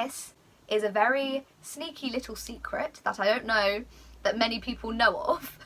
this is a very sneaky little secret that I don't know that many people know of.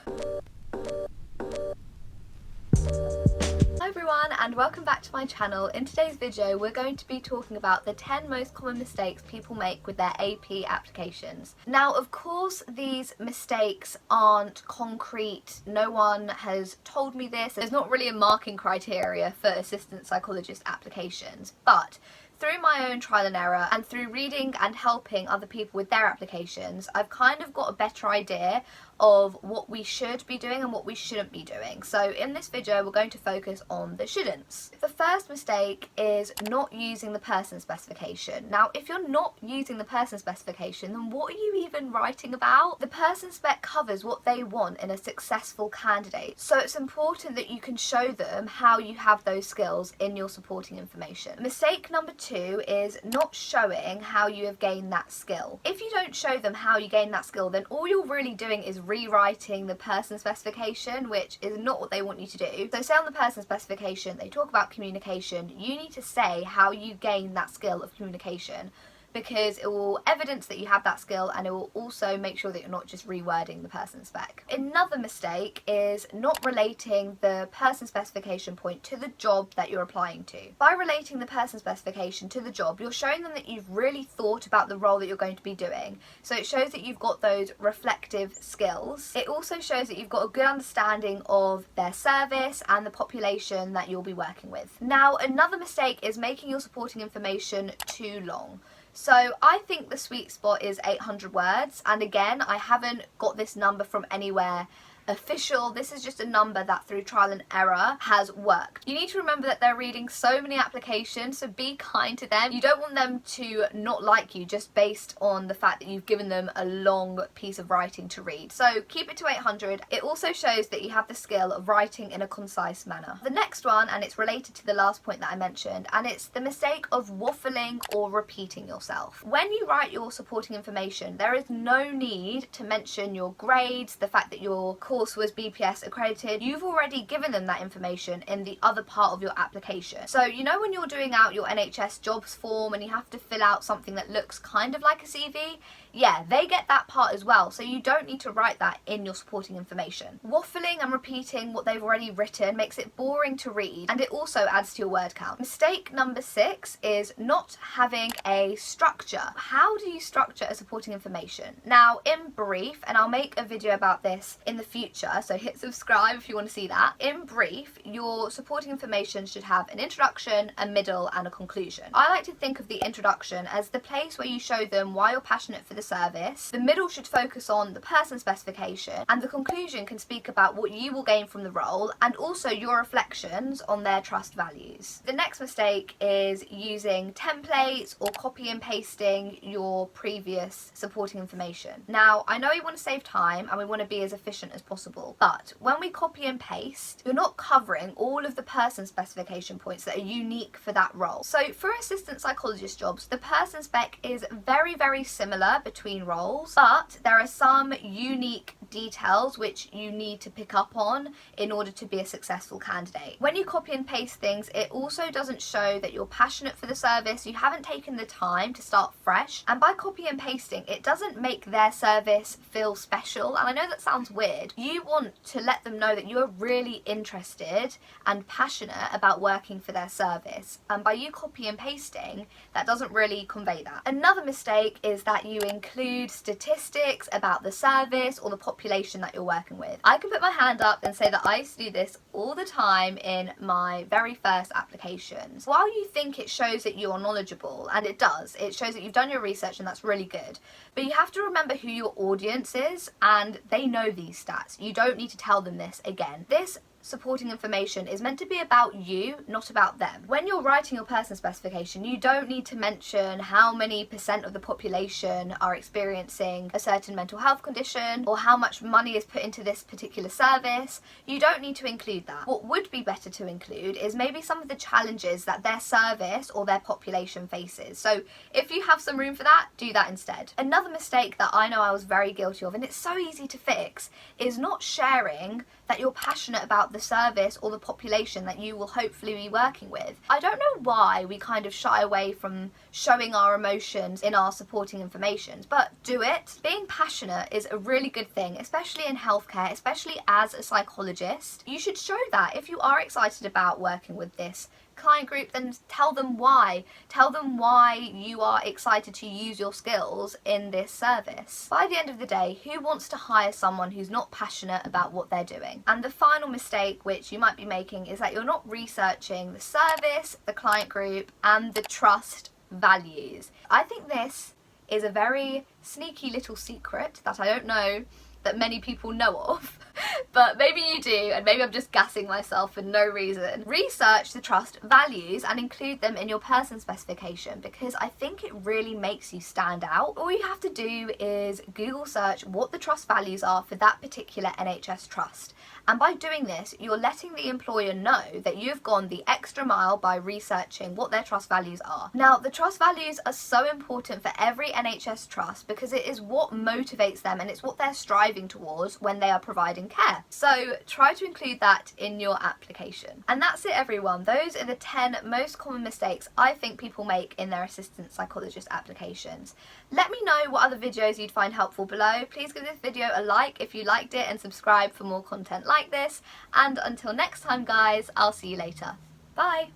Hi everyone and welcome back to my channel. In today's video we're going to be talking about the 10 most common mistakes people make with their AP applications. Now of course these mistakes aren't concrete, no one has told me this, there's not really a marking criteria for assistant psychologist applications, but through my own trial and error and through reading and helping other people with their applications, I've kind of got a better idea of what we should be doing and what we shouldn't be doing. So in this video we're going to focus on the shouldn'ts. The first mistake is not using the person specification. Now if you're not using the person specification, then what are you even writing about? The person spec covers what they want in a successful candidate, so it's important that you can show them how you have those skills in your supporting information. Mistake number 2 is not showing how you have gained that skill. If you don't show them how you gain that skill, then all you're really doing is rewriting the person specification, which is not what they want you to do. So say on the person specification they talk about communication, you need to say how you gain that skill of communication, because it will evidence that you have that skill and it will also make sure that you're not just rewording the person spec. Another mistake is not relating the person specification point to the job that you're applying to. By relating the person specification to the job, you're showing them that you've really thought about the role that you're going to be doing. So it shows that you've got those reflective skills. It also shows that you've got a good understanding of their service and the population that you'll be working with. Now another mistake is making your supporting information too long. So I think the sweet spot is 800 words, and again I haven't got this number from anywhere official, this is just a number that through trial and error has worked. You need to remember that they're reading so many applications, so be kind to them. You don't want them to not like you just based on the fact that you've given them a long piece of writing to read. So keep it to 800. It also shows that you have the skill of writing in a concise manner. The next one, and it's related to the last point that I mentioned, and it's the mistake of waffling or repeating yourself. When you write your supporting information, there is no need to mention your grades, the fact that your course was BPS accredited. You've already given them that information in the other part of your application. So you know when you're doing out your NHS jobs form and you have to fill out something that looks kind of like a CV? Yeah, they get that part as well, so you don't need to write that in your supporting information. Waffling and repeating what they've already written makes it boring to read, and it also adds to your word count. Mistake number 6 is not having a structure. How do you structure a supporting information? Now in brief, and I'll make a video about this in the future, so hit subscribe if you want to see that. In brief, your supporting information should have an introduction, a middle and a conclusion. I like to think of the introduction as the place where you show them why you're passionate for the service. The middle should focus on the person specification, and the conclusion can speak about what you will gain from the role and also your reflections on their trust values. The next mistake is using templates or copy and pasting your previous supporting information. Now I know we want to save time and we want to be as efficient as possible, but when we copy and paste, you're not covering all of the person specification points that are unique for that role. So for assistant psychologist jobs, the person spec is very similar between roles, but there are some unique details which you need to pick up on in order to be a successful candidate. When you copy and paste things, it also doesn't show that you're passionate for the service, you haven't taken the time to start fresh, and by copy and pasting it doesn't make their service feel special. And I know that sounds weird. You want to let them know that you're really interested and passionate about working for their service, and by you copy and pasting, that doesn't really convey that. Another mistake is that you include statistics about the service or the population that you're working with. I can put my hand up and say that I used to do this all the time in my very first applications. While you think it shows that you're knowledgeable, and it does, it shows that you've done your research and that's really good, but you have to remember who your audience is and they know these stats. You don't need to tell them this again. This supporting information is meant to be about you, not about them. When you're writing your person specification, you don't need to mention how many % of the population are experiencing a certain mental health condition or how much money is put into this particular service. You don't need to include that. What would be better to include is maybe some of the challenges that their service or their population faces. So if you have some room for that, do that instead. Another mistake that I know I was very guilty of, and it's so easy to fix, is not sharing that you're passionate about about the service or the population that you will hopefully be working with. I don't know why we kind of shy away from showing our emotions in our supporting information, but do it. Being passionate is a really good thing, especially in healthcare, especially as a psychologist. You should show that. If you are excited about working with this client group, then tell them why. Tell them why you are excited to use your skills in this service. By the end of the day, who wants to hire someone who's not passionate about what they're doing? And the final mistake which you might be making is that you're not researching the service, the client group, and the trust values. I think this is a very sneaky little secret that I don't know that many people know of, but maybe you do, and maybe I'm just gassing myself for no reason. Research the trust values and include them in your person specification, because I think it really makes you stand out. All you have to do is Google search what the trust values are for that particular NHS trust. And by doing this, you're letting the employer know that you've gone the extra mile by researching what their trust values are. Now, the trust values are so important for every NHS trust because it is what motivates them and it's what they're striving towards when they are providing care. So try to include that in your application. And that's it, everyone. Those are the 10 most common mistakes I think people make in their assistant psychologist applications. Let me know what other videos you'd find helpful below. Please give this video a like if you liked it and subscribe for more content like this. And until next time, guys, I'll see you later. Bye!